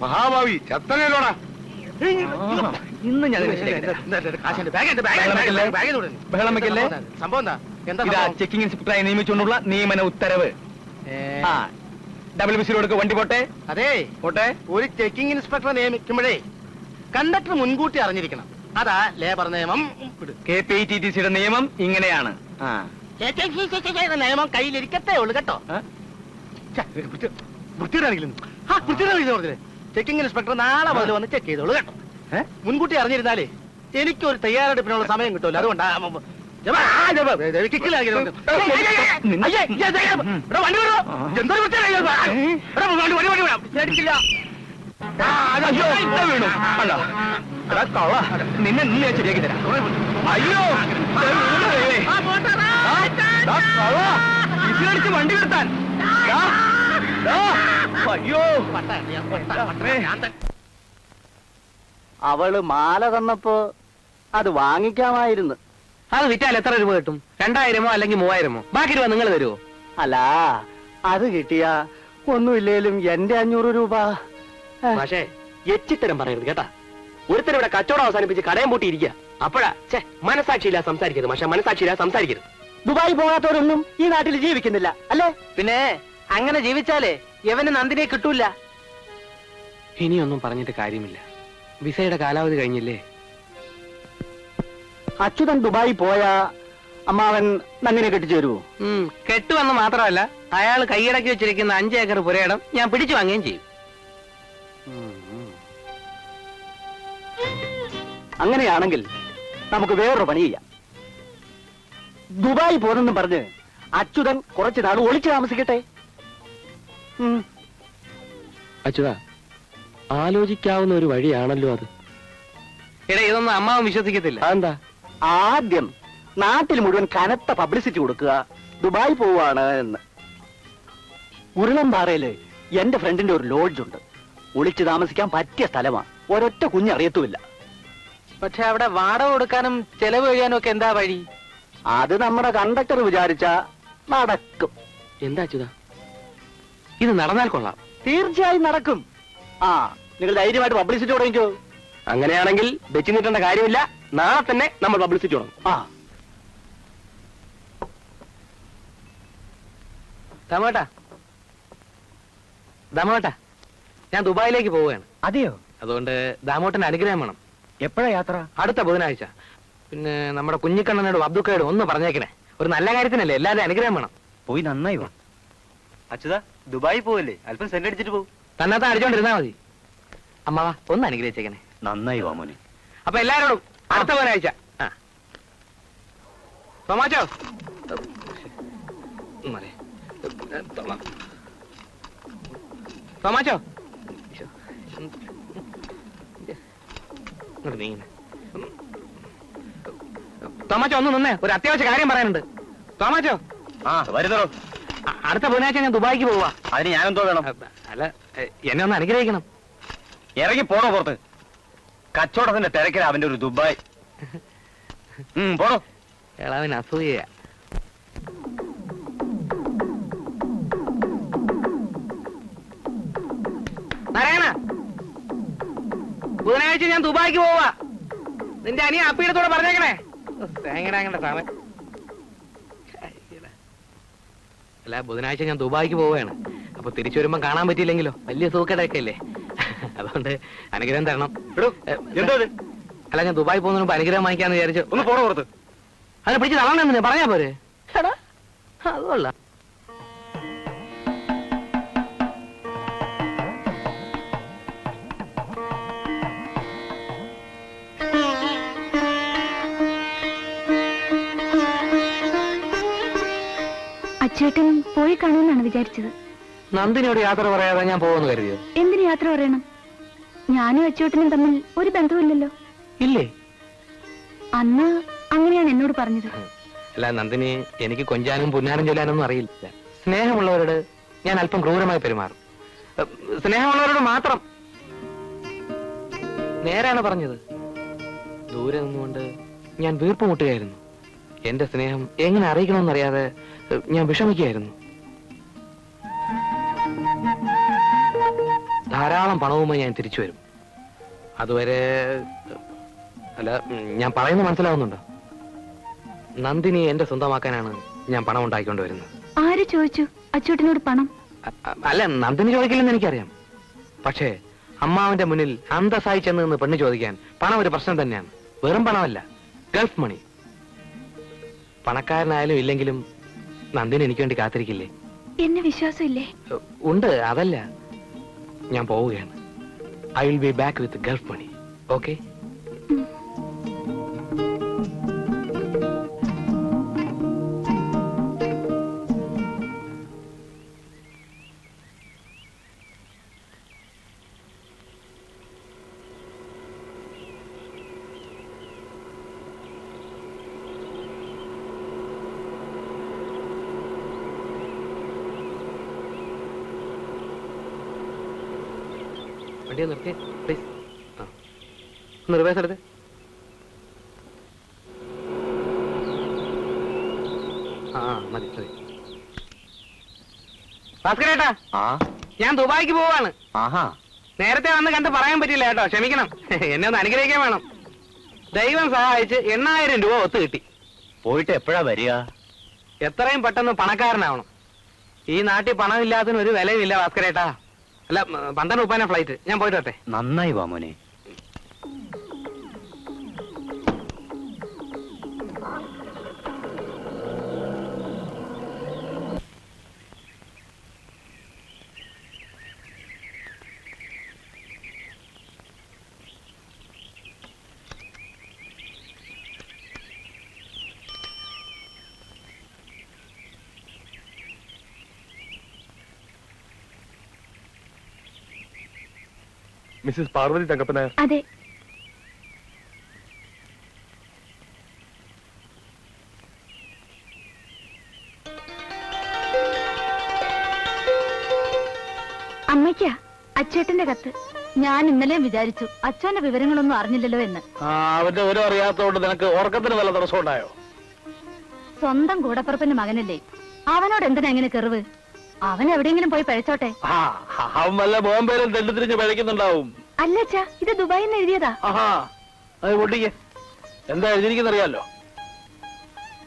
മഹാഭാവി ചത്തനേലോടാ. ഇന്ന് ഞാൻ സംഭവം എന്താ? ചെക്കിംഗ് ഇൻസ്പെക്ടറായി നിയമിച്ചുകൊണ്ടുള്ള നിയമന ഉത്തരവ്. ഡബിൾ വിസിലോടുക്ക് വണ്ടി പോട്ടെ. അതെ പോട്ടെ. ഒരു ചെക്കിംഗ് ഇൻസ്പെക്ടറെ നിയമിക്കുമ്പോഴേ കണ്ടക്ടർ മുൻകൂട്ടി അറിഞ്ഞിരിക്കണം. അതാ ലേബർ നിയമം. KPTTCയുടെ നിയമം ഇങ്ങനെയാണ്. നിയമം കയ്യിലിരിക്കത്തേ ഉള്ളു കേട്ടോ. ചെക്കിംഗ് ഇൻസ്പെക്ടർ നാളെ മുതൽ വന്ന് ചെക്ക് ചെയ്തോളൂ കേട്ടോ. മുൻകൂട്ടി അറിഞ്ഞിരുന്നാലേ എനിക്കൊരു തയ്യാറെടുപ്പിനുള്ള സമയം കിട്ടുമല്ലോ. അതുകൊണ്ടാ നിന്നെ നിന്നെ ശരിയാക്കി തരാം. അയ്യോ ഇതിലടിച്ച് വണ്ടി നിർത്താൻ. അയ്യോ അവള് മാല തന്നപ്പോ അത് വാങ്ങിക്കാമായിരുന്നു. അത് വിറ്റാൽ എത്ര രൂപ കിട്ടും? 2000 അല്ലെങ്കിൽ 3000? ബാക്കി രൂപ നിങ്ങൾ തരുമോ? അല്ല, അത് കിട്ടിയ ഒന്നുമില്ലേലും എന്റെ 500 രൂപ. പക്ഷേ എച്ചിത്തരം പറയരുത് കേട്ടാ. ഒരുത്തരം ഇവിടെ കച്ചവടം അവസാനിപ്പിച്ച് കടയം പൂട്ടിയിരിക്കുക. അപ്പോഴാ മനസാക്ഷിയില്ല സംസാരിക്കരുത്. പക്ഷെ മനസാക്ഷിയില്ല സംസാരിക്കരുത്. ദുബായി പോകാത്തവരൊന്നും ഈ നാട്ടിൽ ജീവിക്കുന്നില്ല അല്ലേ? പിന്നെ അങ്ങനെ ജീവിച്ചാലേ യവന് നന്ദിനെ കിട്ടൂല. ഇനിയൊന്നും പറഞ്ഞിട്ട് കാര്യമില്ല. വിസയുടെ കാലാവധി കഴിഞ്ഞില്ലേ? അച്യുതൻ ദുബായി പോയാ അമ്മാവൻ നന്ദിനെ കെട്ടിച്ചു തരുമോ? കെട്ടുവെന്ന് മാത്രമല്ല, അയാൾ കൈയടക്കി വെച്ചിരിക്കുന്ന 5 ഏക്കർ പുരയിടം ഞാൻ പിടിച്ചു വാങ്ങുകയും ചെയ്യും. അങ്ങനെയാണെങ്കിൽ നമുക്ക് വേറൊരു പണി ചെയ്യാം. ദുബായി പോന്നെന്നും പറഞ്ഞ് അച്യുതൻ കുറച്ചു നാൾ ഒളിച്ചു താമസിക്കട്ടെ. അച്യുത, ആലോചിക്കാവുന്ന ഒരു വഴിയാണല്ലോ അത്. എടാ, ഇതൊന്നും അമ്മാവൻ വിശ്വസിക്കത്തില്ല. അതെന്താ? ആദ്യം നാട്ടിൽ മുഴുവൻ കനത്ത പബ്ലിസിറ്റി കൊടുക്കുക, ദുബായ് പോവാണ് എന്ന്. ഉരുളംപാറയില് എന്റെ ഫ്രണ്ടിന്റെ ഒരു ലോഡ്ജ് ഉണ്ട്. ഒളിച്ചു താമസിക്കാൻ പറ്റിയ സ്ഥലമാണ്. ഒരൊറ്റ കുഞ്ഞറിയത്തുമില്ല. പക്ഷെ അവിടെ വാടക കൊടുക്കാനും ചെലവ് കഴിയാനും ഒക്കെ എന്താ വഴി? അത് നമ്മുടെ കണ്ടക്ടർ വിചാരിച്ച നടക്കും. എന്താ അച്യുത, ഇത് നടന്നാൽ കൊള്ളാം. തീർച്ചയായും നടക്കും. നിങ്ങൾ ധൈര്യമായിട്ട് പബ്ലിസിറ്റി തുടങ്ങിക്കോ. അങ്ങനെയാണെങ്കിൽ വെച്ച് നീട്ടേണ്ട കാര്യമില്ല. നാളെ തന്നെ നമ്മൾ പബ്ലിസിറ്റി തുടങ്ങും. ദാമോട്ടാ, ഞാൻ ദുബായിലേക്ക് പോവുകയാണ്. അതെയോ? അതുകൊണ്ട് ദാമോട്ടന്റെ അനുഗ്രഹം വേണം. എപ്പോഴാ യാത്ര? അടുത്ത ബുധനാഴ്ച. പിന്നെ നമ്മുടെ കുഞ്ഞിക്കണ്ണനോടും അബ്ദുക്കയോടും ഒന്ന് പറഞ്ഞേക്കണേ. ഒരു നല്ല കാര്യത്തിനല്ലേ, എല്ലാവരും അനുഗ്രഹം വേണം. പോയി നന്നായി വാ. അച്യുത, ദുബായി പോവല്ലേ, അല്പം സെന്റ് അടിച്ചിട്ട് പോകും. തന്നത്താൻ അടിച്ചോണ്ടിരുന്നാ മതി. അമ്മാവാ, ഒന്ന് അനുഗ്രഹിച്ചേക്കണേ. നന്നായി വാ മോനെ. അപ്പൊ എല്ലാരോടും അടുത്ത ബുധനാഴ്ച. തോമാച്ചോ, തോമാച്ചോ, തോമാച്ചോ ഒന്ന് നിന്നേ, ഒരു അത്യാവശ്യ കാര്യം പറയാനുണ്ട്. തോമാച്ചോ. വരുന്നോ? അടുത്ത ബുധനാഴ്ച ഞാൻ ദുബായിക്ക് പോവാ. അതിന് ഞാനെന്തോ വേണം? അല്ല, എന്നെ ഒന്ന് അനുഗ്രഹിക്കണം. ഇറങ്ങി പോണോ പുറത്ത്? കച്ചവടത്തിന്റെ തിരക്കില അവന്റെ ഒരു ദുബായ്. പോണോ? എളവന് അസൂയ. നാരായണ, ബുധനാഴ്ച ഞാൻ ദുബായിക്ക് പോവാ. നിന്റെ അനിയ അപ്പീടത്തോടെ പറഞ്ഞേക്കണേ. തേങ്ങടാങ്ങണ്ട സാമൻ. അല്ല, ബുധനാഴ്ച ഞാൻ ദുബായിക്ക് പോവുകയാണ്. അപ്പൊ തിരിച്ചു വരുമ്പോ കാണാൻ പറ്റിയില്ലെങ്കിലോ, വലിയ സൂക്കടയൊക്കെ അല്ലേ. അതുകൊണ്ട് അനുഗ്രഹം തരണം. അല്ല, ഞാൻ ദുബായി പോകുന്നതിന് മുമ്പ് അനുഗ്രഹം വാങ്ങിക്കാന്ന് വിചാരിച്ചു. ഒന്ന് പോണോ പുറത്ത്? അതിനെ പിടിച്ച് തള്ളണെന്ന് പറഞ്ഞാ പോരെ? അതുകൊള്ള. അച്ചേട്ടൻ പോയി കാണുമെന്നാണ് വിചാരിച്ചത്. നന്ദിനിയോട് യാത്ര പറയാതെ ഞാൻ പോകുമെന്ന് കരുതിയോ? എന്തിനു യാത്ര പറയണം? ഞാനും അച്ചേട്ടനും തമ്മിൽ ഒരു ബന്ധവുമില്ലല്ലോ. ഇല്ലേ? അന്ന് അങ്ങനെയാണ് എന്നോട് പറഞ്ഞത്. അല്ല നന്ദിനി, എനിക്ക് കൊഞ്ചാനും പുന്നാനും ചൊല്ലാനൊന്നും അറിയില്ല. സ്നേഹമുള്ളവരോട് ഞാൻ അല്പം ക്രൂരമായി പെരുമാറും. സ്നേഹമുള്ളവരോട് മാത്രം. നേരാണ് പറഞ്ഞത്. ദൂരെ നിന്നുകൊണ്ട് ഞാൻ വീർപ്പുമുട്ടുകയായിരുന്നു. എന്റെ സ്നേഹം എങ്ങനെ അറിയിക്കണമെന്നറിയാതെ ഞാൻ വിഷമിക്കുകയായിരുന്നു. ധാരാളം പണവുമായി ഞാൻ തിരിച്ചു വരും. അതുവരെ അല്ല, ഞാൻ പറയുന്നത് മനസ്സിലാവുന്നുണ്ടോ? നന്ദിനി എന്റെ സ്വന്തമാക്കാനാണ് ഞാൻ പണം ഉണ്ടാക്കിക്കൊണ്ട് വരുന്നത്. ആര് ചോദിച്ചു അച്ചൂട്ടനോട് പണം? അല്ല, നന്ദിനി ചോദിക്കില്ലെന്ന് എനിക്കറിയാം. പക്ഷേ അമ്മാവന്റെ മുന്നിൽ അന്തസ്സായി ചെന്ന് നിന്ന് പെണ്ണ് ചോദിക്കാൻ പണം ഒരു പ്രശ്നം തന്നെയാണ്. വെറും പണമല്ല, ഗൾഫ് മണി. പണക്കാരനായാലും ഇല്ലെങ്കിലും നന്ദിനി എനിക്ക് വേണ്ടി കാത്തിരിക്കില്ലേ? എന്നെ വിശ്വാസമില്ലേ? ഉണ്ട്, അതല്ല, ഞാൻ പോവുകയാണ്. I will be back with Gulf money. Okay? വണ്ടിയെ നിർത്തി പ്ലീസ്. ഒന്ന് റിവേഴ്സ് എടുത്ത്. മതി മതി. ഭാസ്കരേട്ടാ, ഞാൻ ദുബായിക്ക് പോവാണ്. നേരത്തെ വന്ന് കണ്ട് പറയാൻ പറ്റില്ല കേട്ടോ, ക്ഷമിക്കണം. എന്നെ ഒന്ന് അനുഗ്രഹിക്കാൻ വേണം. ദൈവം സഹായിച്ച് 8000 രൂപ ഒത്തു കിട്ടി. പോയിട്ട് എപ്പോഴാ വരിക? എത്രയും പെട്ടെന്ന് പണക്കാരനാവണം. ഈ നാട്ടിൽ പണമില്ലാത്തതിന് ഒരു വിലയുമില്ല ഭാസ്കരേട്ടാ. അല്ല, 12 ഫ്ലൈറ്റ്. ഞാൻ പോയിട്ട് വരട്ടെ. നന്നായി വാ മോനെ. മിസ്സിസ് പാർവതി തങ്കപ്പനായർ. അതെ. അമ്മയ്ക്കാ അച്ചേട്ടന്റെ കത്ത്. ഞാൻ ഇന്നലെ വിചാരിച്ചു അച്ഛന്റെ വിവരങ്ങളൊന്നും അറിഞ്ഞില്ലല്ലോ എന്ന്. അവന്റെ വിവരം അറിയാത്തതുകൊണ്ട് നിനക്ക് ഉറക്കത്തിന് വല്ല തടസ്സം ഉണ്ടായോ? സ്വന്തം കൂടപ്പുറപ്പിന്റെ മകനല്ലേ, അവനോട് എന്തിനാ എങ്ങനെ കെറിവ്? അവൻ എവിടെയെങ്കിലും പോയി പഴച്ചോട്ടെ. അവൻ വല്ല ബോംബെയിലും തെണ്ടിത്തിരിഞ്ഞ് പഴയ്ക്കുന്നുണ്ടാവും. അല്ല അച്ഛാ, ഇത് ദുബായിൽ നിന്ന് എഴുതിയതാ. അത് പൊട്ടിക്ക്. എന്താ എഴുതിയിരിക്കുന്നറിയാലോ?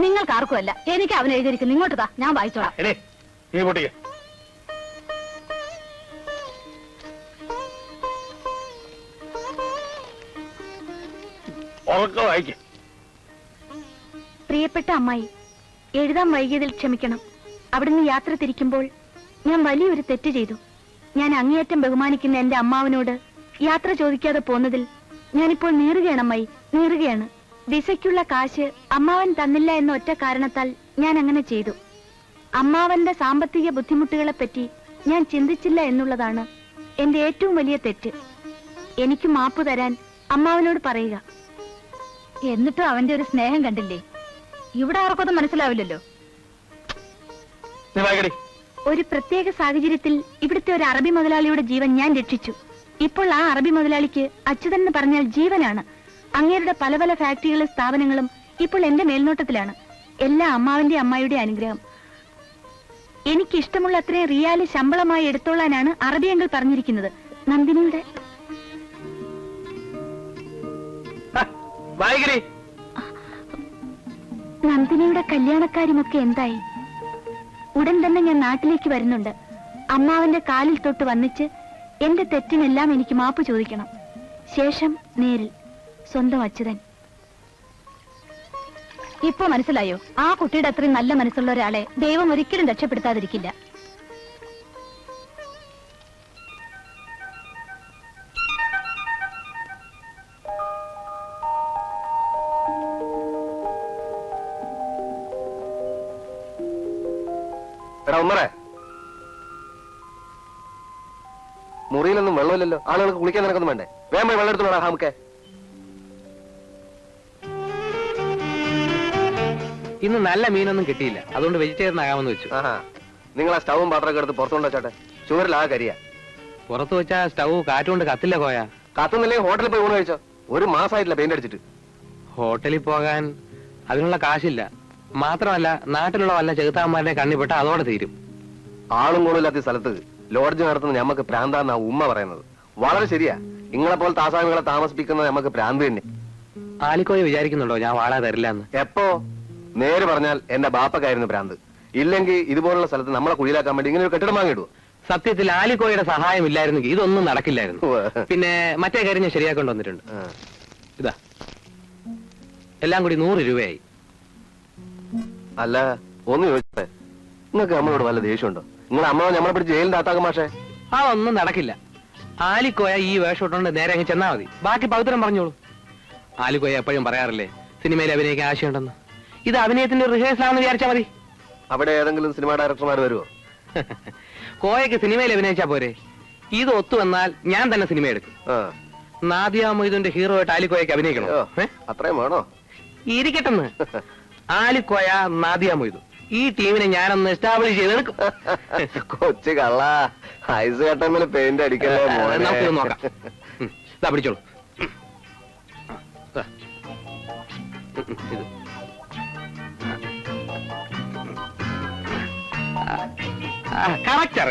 നിങ്ങൾക്ക് ആർക്കും അല്ല, എനിക്ക് അവൻ എഴുതിയിരിക്കുന്നു. ഇങ്ങോട്ട് താ, ഞാൻ വായിച്ചോളാം. നീ പൊട്ടിക്ക്. ഉറക്കം വായിക്കും. പ്രിയപ്പെട്ട അമ്മായി, എഴുതാൻ വൈകിയതിൽ ക്ഷമിക്കണം. അവിടുന്ന് യാത്ര തിരിക്കുമ്പോൾ ഞാൻ വലിയൊരു തെറ്റ് ചെയ്തു. ഞാൻ അങ്ങേയറ്റം ബഹുമാനിക്കുന്ന എന്റെ അമ്മാവനോട് യാത്ര ചോദിക്കാതെ പോന്നതിൽ ഞാനിപ്പോൾ നീറുകയാണ് അമ്മായി, നീറുകയാണ്. വിസയ്ക്കുള്ള കാശ് അമ്മാവൻ തന്നില്ല എന്ന ഒറ്റ കാരണത്താൽ ഞാൻ അങ്ങനെ ചെയ്തു. അമ്മാവന്റെ സാമ്പത്തിക ബുദ്ധിമുട്ടുകളെ പറ്റി ഞാൻ ചിന്തിച്ചില്ല എന്നുള്ളതാണ് എന്റെ ഏറ്റവും വലിയ തെറ്റ്. എനിക്ക് മാപ്പ് തരാൻ അമ്മാവനോട് പറയുക. എന്നിട്ടും അവന്റെ ഒരു സ്നേഹം കണ്ടില്ലേ? ഇവിടെ ആർക്കൊന്നും മനസ്സിലാവില്ലല്ലോ. ഒരു പ്രത്യേക സാഹചര്യത്തിൽ ഇവിടുത്തെ ഒരു അറബി മുതലാളിയുടെ ജീവൻ ഞാൻ രക്ഷിച്ചു. ഇപ്പോൾ ആ അറബി മുതലാളിക്ക് അച്യുതൻ എന്ന് പറഞ്ഞാൽ ജീവനാണ്. അങ്ങേരുടെ പല പല ഫാക്ടറികളും സ്ഥാപനങ്ങളും ഇപ്പോൾ എന്റെ മേൽനോട്ടത്തിലാണ്. എല്ലാ അമ്മാവിന്റെ അമ്മായിയുടെ അനുഗ്രഹം. എനിക്ക് ഇഷ്ടമുള്ള അത്രയും റിയാല് ശമ്പളമായി എടുത്തോളാനാണ് അറബിയങ്ങൾ പറഞ്ഞിരിക്കുന്നത്. നന്ദിനിയുടെ നന്ദിനിയുടെ കല്യാണക്കാര്യമൊക്കെ എന്തായി? ഉടൻ തന്നെ ഞാൻ നാട്ടിലേക്ക് വരുന്നുണ്ട്. അമ്മാവന്റെ കാലിൽ തൊട്ട് വന്നിച്ച് എന്റെ തെറ്റിനെല്ലാം എനിക്ക് മാപ്പ് ചോദിക്കണം. ശേഷം നേരിൽ സ്വന്തം അച്യുതൻ. ഇപ്പൊ മനസ്സിലായോ? ആ കുട്ടിയുടെ അത്രയും നല്ല മനസ്സുള്ള ഒരാളെ ദൈവം ഒരിക്കലും രക്ഷപ്പെടുത്താതിരിക്കില്ല. എടാ ഉമ്മറേ, മുറിയിലൊന്നും വെള്ളമില്ലല്ലോ. ആളുകൾക്ക് കുളിക്കാൻ നിനക്കൊന്നും വേണ്ടേ? വേഗം പോയി വെള്ളം എടുത്തോളാ ഹാമുക്കെ. ഇന്ന് നല്ല മീനൊന്നും കിട്ടിയില്ല, അതുകൊണ്ട് വെജിറ്റേറിയൻ ആകാമെന്ന് വെച്ചു. നിങ്ങൾ ആ സ്റ്റൗവും പാത്രമൊക്കെ എടുത്ത് പുറത്തുകൊണ്ട് വെച്ചോട്ടെ. ചുവരിലാ കരിയ. പുറത്ത് വെച്ചാ സ്റ്റൗ കാറ്റുകൊണ്ട് കത്തില്ല കോയ. കത്തുന്നില്ലെങ്കിൽ ഹോട്ടലിൽ പോയി ഊണ് കഴിച്ചോ. ഒരു മാസമായിട്ടില്ല പെയിന്റ് അടിച്ചിട്ട്. ഹോട്ടലിൽ പോകാൻ അതിനുള്ള കാശില്ല. മാത്രമല്ല, നാട്ടിലുള്ള വല്ല ചെകുത്താന്മാരുടെ കണ്ണിപ്പെട്ട് അതോടെ തീരും. ആളും കൂടില്ലാത്ത സ്ഥലത്ത് ലോഡ്ജ് നടത്തുന്ന ഞമ്മക്ക് പ്രാന്താന്നാ ഉമ്മ പറയുന്നത്. വളരെ ശരിയാ. നിങ്ങളെ പോലെ താസാമികളെ താമസിപ്പിക്കുന്നത് നമുക്ക് പ്രാന്ത് തന്നെ. ആലിക്കോയെ വിചാരിക്കുന്നുണ്ടോ ഞാൻ വാടക തരില്ല എന്ന്? എപ്പോ? നേര് പറഞ്ഞാൽ എന്റെ ബാപ്പക്കായിരുന്നു പ്രാന്ത്. ഇല്ലെങ്കിൽ ഇതുപോലുള്ള സ്ഥലത്ത് നമ്മളെ കുഴിയിലാക്കാൻ വേണ്ടി ഇങ്ങനെ ഒരു കെട്ടിടം വാങ്ങിയിടുവോ? സത്യത്തിൽ ആലിക്കോയുടെ സഹായം ഇല്ലായിരുന്നെങ്കിൽ ഇതൊന്നും നടക്കില്ലായിരുന്നു. പിന്നെ മറ്റേ കാര്യം ഞാൻ ശരിയാക്കൊണ്ട് വന്നിട്ടുണ്ട്. ഇതാ എല്ലാം കൂടി 100 രൂപയായി. അല്ല, ഒന്ന് ചോദിച്ചേ, നിങ്ങൾക്ക് നമ്മളോട് വല്ല ദേഷ്യമുണ്ടോ? നിങ്ങളെ അമ്മ നമ്മളെ പിടിച്ച് ജയിലിന്റെ അകത്താക്കും മാഷേ. ആ ഒന്നും നടക്കില്ല. ആലിക്കോയ ഈ വേഷം ഇട്ടുകൊണ്ട് നേരെ അങ്ങ് ചെന്നാ മതി. ബാക്കി പവിത്രം പറഞ്ഞോളൂ. ആലിക്കോയ എപ്പോഴും പറയാറില്ലേ സിനിമയിൽ അഭിനയിക്കാൻ ആശയമുണ്ടെന്ന്. ഇത് അഭിനയത്തിന്റെ റിഹേഴ്സലാണെന്ന് വിചാരിച്ചാ മതി. അവിടെ ഏതെങ്കിലും സിനിമ ഡയറക്ടർമാർ വരുമോ? കോയക്ക് സിനിമയിൽ അഭിനയിച്ചാ പോരെ? ഇത് ഒത്തു വന്നാൽ ഞാൻ തന്നെ സിനിമ എടുക്കും. നാദിയ മൊയ്തുന്റെ ഹീറോ ആയിട്ട് ആലിക്കോയക്ക് അഭിനയിക്കണോ? അത്രയും വേണോ? ഇരിക്കട്ടെന്ന്. ആലിക്കോയ, നാദിയ മൊയ്തു, ഈ ടീമിനെ ഞാനൊന്ന് എസ്റ്റാബ്ലിഷ് ചെയ്തെടുക്കും. കൊച്ചു കള്ള, ഐസ് കട്ടമ്മിൽ പെയിന്റ് അടിക്കല്ലേ മോനെ. നമുക്കിത് നോക്കാം. ഇതാ പിടിച്ചോളൂ. ഇത് കറക്റ്റ്